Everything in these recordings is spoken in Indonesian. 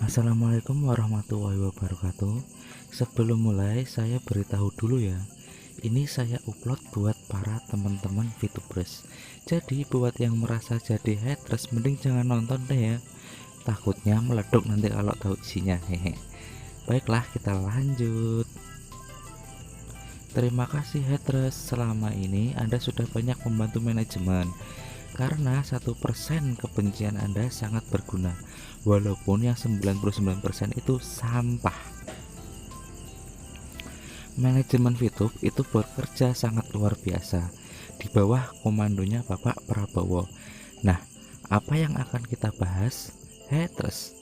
Assalamualaikum warahmatullahi wabarakatuh. Sebelum mulai saya beritahu dulu ya. Ini saya upload buat para teman-teman VTubers. Jadi buat yang merasa jadi haters mending jangan nonton deh ya. Takutnya meleduk nanti kalau tahu isinya. Hehe. Baiklah, kita lanjut. Terima kasih haters, selama ini Anda sudah banyak membantu manajemen. Karena 1% kebencian Anda sangat berguna, walaupun yang 99% itu sampah. Manajemen VTube itu bekerja sangat luar biasa di bawah komandonya Bapak Prabowo. Nah, apa yang akan kita bahas? Haters.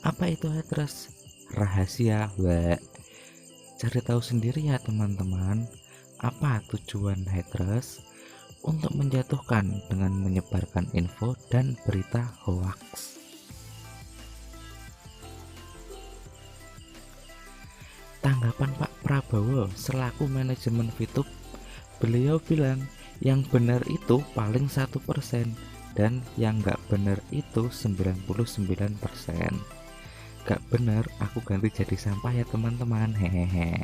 Apa itu haters? Rahasia. Wah, cari tahu sendiri ya teman-teman. Apa tujuan haters? Untuk menjatuhkan dengan menyebarkan info dan berita hoax. Tanggapan Pak Prabowo selaku manajemen VTube, beliau bilang yang benar itu paling 1% dan yang nggak benar itu 99%. Gak benar, aku ganti jadi sampah ya teman-teman. Hehehe.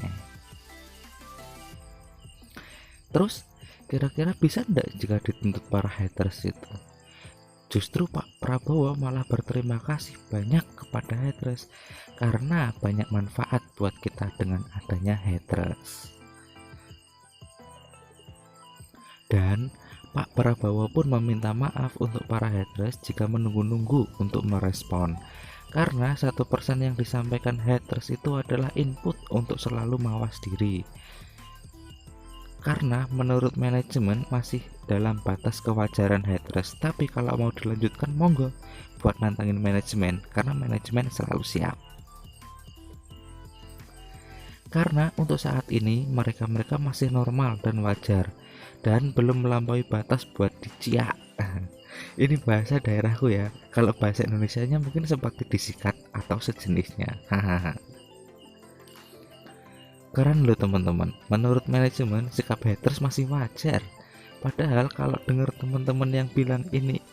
Terus kira-kira bisa ndak jika dituntut para haters itu? Justru Pak Prabowo malah berterima kasih banyak kepada haters karena banyak manfaat buat kita dengan adanya haters. Dan Pak Prabowo pun meminta maaf untuk para haters jika menunggu-nunggu untuk merespon. Karena 1% yang disampaikan haters itu adalah input untuk selalu mawas diri. Karena menurut manajemen masih dalam batas kewajaran haters, tapi kalau mau dilanjutkan monggo buat nantangin manajemen, karena manajemen selalu siap. Karena untuk saat ini mereka masih normal dan wajar dan belum melampaui batas buat diciak. Ini bahasa daerahku ya, kalau bahasa Indonesianya mungkin seperti disikat atau sejenisnya. Hahaha. Keren loh teman-teman, menurut manajemen sikap haters masih wajar. Padahal kalau dengar teman-teman yang bilang ini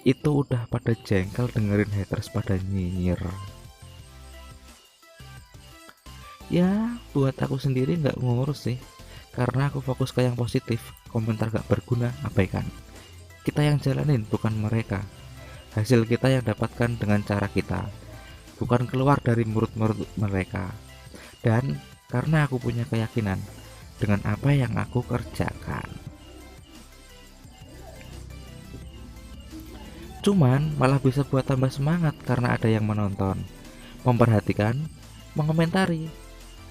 itu udah pada jengkel dengerin haters pada nyinyir. Ya buat aku sendiri nggak ngurus sih, karena aku fokus ke yang positif. Komentar gak berguna abaikan. Kita yang jalanin bukan mereka. Hasil kita yang dapatkan dengan cara kita, bukan keluar dari mulut-mulut mereka. Dan karena aku punya keyakinan dengan apa yang aku kerjakan. Cuman malah bisa buat tambah semangat karena ada yang menonton, memperhatikan, mengomentari.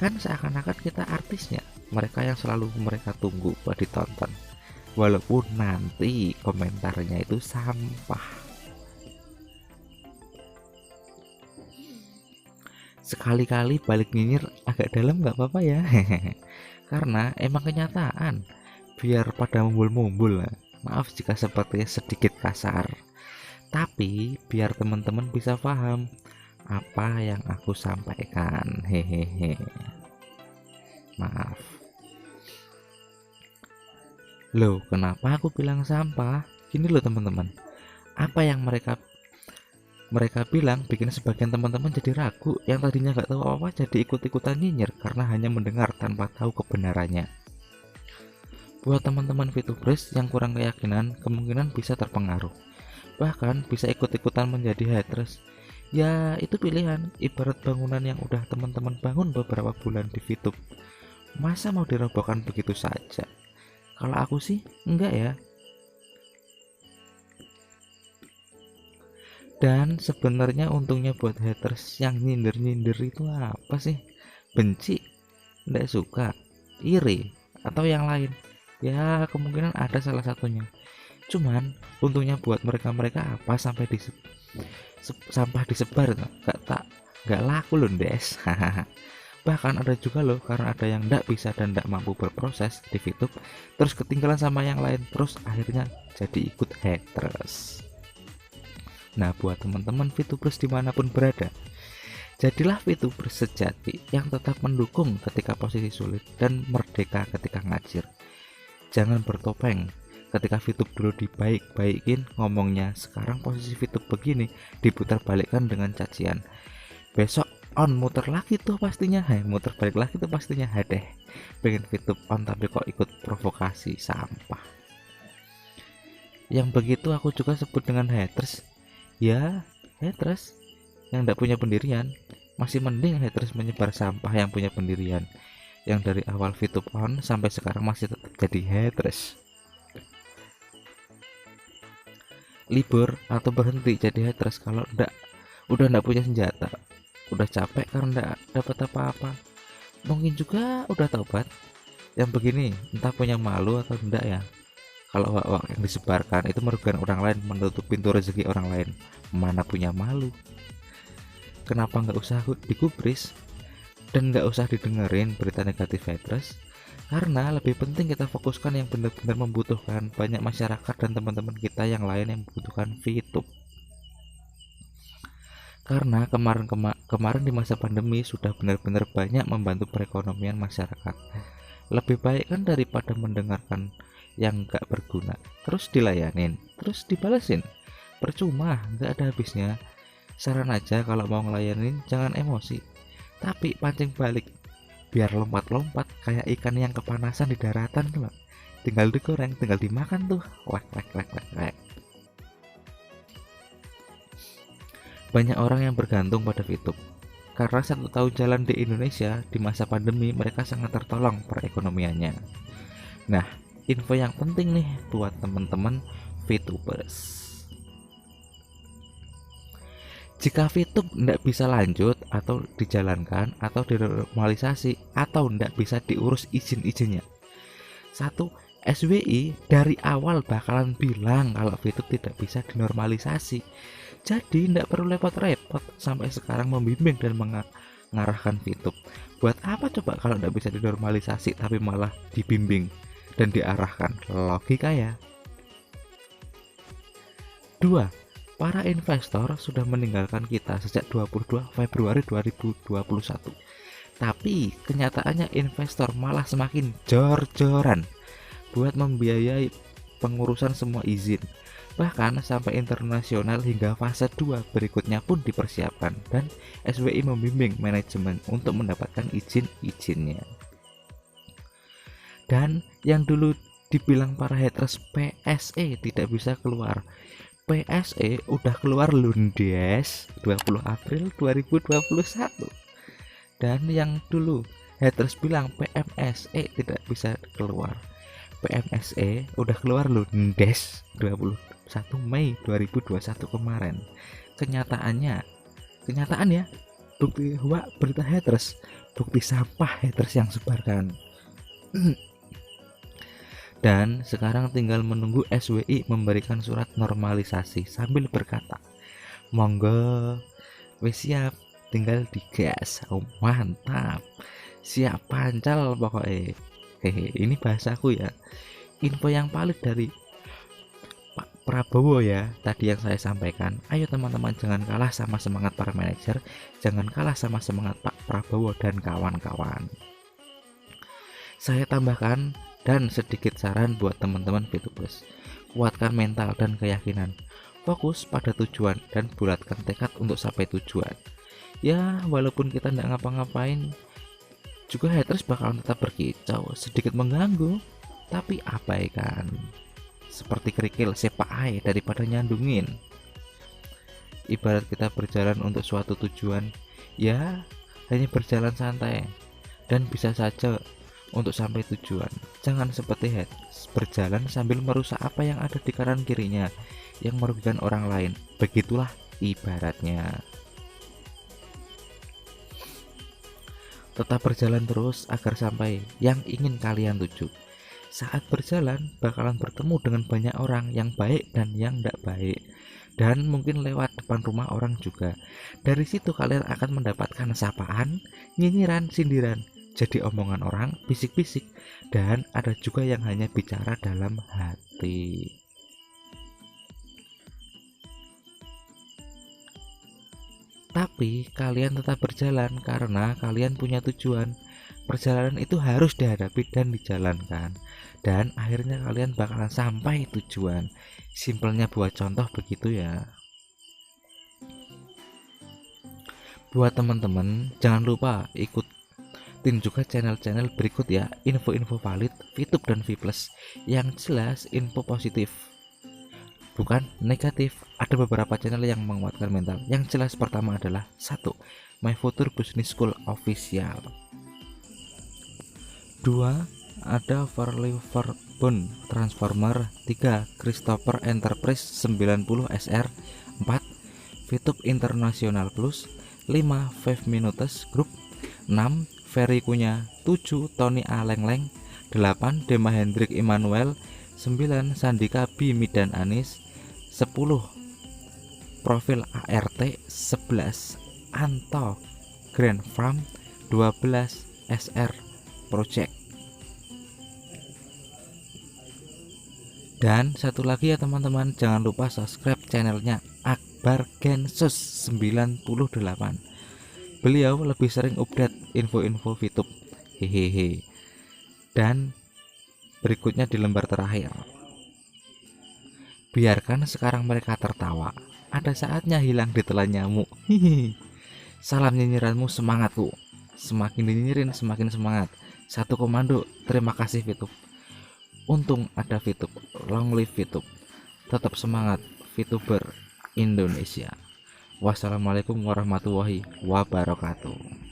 Kan seakan-akan kita artisnya, mereka yang selalu mereka tunggu buat ditonton. Walaupun nanti komentarnya itu sampah. Sekali-kali balik nyinyir agak dalam nggak apa-apa ya. Karena emang kenyataan, biar pada mumbul-mumbul. Maaf jika sepertinya sedikit kasar, tapi biar teman-teman bisa paham apa yang aku sampaikan. Hehehe. Maaf. Loh, kenapa aku bilang sampah? Gini loh teman-teman, apa yang mereka bilang bikin sebagian teman-teman jadi ragu, yang tadinya nggak tahu apa jadi ikut-ikutan nyinyir karena hanya mendengar tanpa tahu kebenarannya. Buat teman-teman VTubers yang kurang keyakinan, kemungkinan bisa terpengaruh, bahkan bisa ikut-ikutan menjadi haters. Ya itu pilihan, ibarat bangunan yang udah teman-teman bangun beberapa bulan di VTube, masa mau dirobohkan begitu saja? Kalau aku sih enggak ya. Dan sebenarnya untungnya buat haters yang nyindir-nyindir itu apa sih? Benci, tidak suka, iri, atau yang lain? Ya kemungkinan ada salah satunya. Cuman untungnya buat mereka apa sampah disebar nggak laku loh des. Bahkan ada juga loh, karena ada yang nggak bisa dan nggak mampu berproses di VTube, terus ketinggalan sama yang lain, terus akhirnya jadi ikut haters. Nah buat teman-teman VTubers dimanapun berada, jadilah VTubers sejati yang tetap mendukung ketika posisi sulit dan merdeka ketika ngajir. Jangan bertopeng, Ketika VTube dulu dibaik-baikin ngomongnya, sekarang posisi VTube begini diputar balikkan dengan cacian. Besok on muter lagi tuh pastinya, muter balik lagi tuh pastinya. Deh, pengen VTube on tapi kok ikut provokasi, sampah. Yang begitu aku juga sebut dengan haters. Ya, haters yang tidak punya pendirian. Masih mending haters menyebar sampah yang punya pendirian, yang dari awal VTube on sampai sekarang masih tetap jadi haters. Libur atau berhenti jadi haters kalau udah ndak punya senjata, udah capek karena ndak dapat apa-apa. Mungkin juga udah taubat. Yang begini entah punya malu atau enggak ya. Kalau wak yang disebarkan itu merugikan orang lain, menutup pintu rezeki orang lain, mana punya malu. Kenapa nggak usah digubris dan nggak usah didengerin berita negatif haters? Karena lebih penting kita fokuskan yang benar-benar membutuhkan. Banyak masyarakat dan teman-teman kita yang lain yang membutuhkan VTube. Karena kemarin di masa pandemi sudah benar-benar banyak membantu perekonomian masyarakat. Lebih baik kan daripada mendengarkan yang gak berguna, terus dilayanin, terus dibalesin. Percuma, gak ada habisnya. Saran aja kalau mau ngelayanin jangan emosi, tapi pancing balik. Biar lompat-lompat kayak ikan yang kepanasan di daratan tuh. Tinggal digoreng, tinggal dimakan tuh. Wek. Banyak orang yang bergantung pada VTube. Karena 1 tahun jalan di Indonesia, di masa pandemi mereka sangat tertolong perekonomiannya. Nah, info yang penting nih buat teman-teman VTubers. Jika VTube tidak bisa lanjut atau dijalankan atau dinormalisasi atau tidak bisa diurus izin-izinnya, 1. SWI dari awal bakalan bilang kalau VTube tidak bisa dinormalisasi. Jadi tidak perlu repot-repot sampai sekarang membimbing dan mengarahkan VTube. Buat apa coba kalau tidak bisa dinormalisasi tapi malah dibimbing dan diarahkan? Logika ya. 2. Para investor sudah meninggalkan kita sejak 22 Februari 2021. Tapi kenyataannya investor malah semakin jor-joran buat membiayai pengurusan semua izin. Bahkan sampai internasional hingga fase 2 berikutnya pun dipersiapkan dan SWI membimbing manajemen untuk mendapatkan izin-izinnya. Dan yang dulu dibilang para haters PSE tidak bisa keluar, PSE udah keluar lundes 20 April 2021. Dan yang dulu haters bilang PMSE tidak bisa keluar, PMSE udah keluar lundes 21 Mei 2021 kemarin. Kenyataan ya, bukti berita haters, bukti sampah haters yang sebarkan. Dan sekarang tinggal menunggu SWI memberikan surat normalisasi sambil berkata, monggo, wis siap, tinggal digas. Oh, mantap, siap pancal pokoknya. Ini bahasaku ya. Info yang valid dari Pak Prabowo ya, tadi yang saya sampaikan. Ayo teman-teman, jangan kalah sama semangat para manajer, jangan kalah sama semangat Pak Prabowo dan kawan-kawan. Saya tambahkan dan sedikit saran buat teman-teman VTubers. Kuatkan mental dan keyakinan. Fokus pada tujuan dan bulatkan tekad untuk sampai tujuan. Ya, walaupun kita tidak ngapa-ngapain, juga haters bakalan tetap berkicau, sedikit mengganggu, tapi abaikan. Seperti kerikil, sepak air daripada nyandungin. Ibarat kita berjalan untuk suatu tujuan, ya hanya berjalan santai dan bisa saja untuk sampai tujuan. Jangan seperti haters berjalan sambil merusak apa yang ada di kanan kirinya yang merugikan orang lain. Begitulah ibaratnya. Tetap berjalan terus agar sampai yang ingin kalian tuju. Saat berjalan bakalan bertemu dengan banyak orang yang baik dan yang tidak baik, dan mungkin lewat depan rumah orang juga. Dari situ kalian akan mendapatkan sapaan, nyinyiran, sindiran, jadi omongan orang, bisik-bisik, dan ada juga yang hanya bicara dalam hati. Tapi kalian tetap berjalan karena kalian punya tujuan. Perjalanan itu harus dihadapi dan dijalankan, dan akhirnya kalian bakalan sampai tujuan. Simpelnya buat contoh begitu ya. Buat teman-teman, jangan lupa ikutin juga channel-channel berikut ya. Info-info valid, VTube dan V+, yang jelas info positif, bukan negatif. Ada beberapa channel yang menguatkan mental. Yang jelas pertama adalah 1. My Future Business School Official. 2. Ada Farley Farbon Transformer. 3. Christopher Enterprise 90 SR. 4. VTube International Plus. 5. 5 Minutes Group. 6. Ferry Kunya. 7. Tony A. Lengleng. 8. Dema Hendrik Immanuel. 9. Sandika B. Midan Anis. 10. Profil ART. 11. Anto Grand Farm. 12. SR Project. Dan satu lagi ya teman-teman, jangan lupa subscribe channelnya Akbar Gensus 98. Beliau lebih sering update info-info VTube. Hehehe. Dan berikutnya di lembar terakhir. Biarkan sekarang mereka tertawa, ada saatnya hilang ditelan nyamuk. Hihi. Salam nyinyiranmu semangatku. Semakin dinyinyirin semakin semangat. Satu komando, terima kasih VTube. Untung ada VTube, long live VTube. Tetap semangat VTuber Indonesia. Wassalamualaikum warahmatullahi wabarakatuh.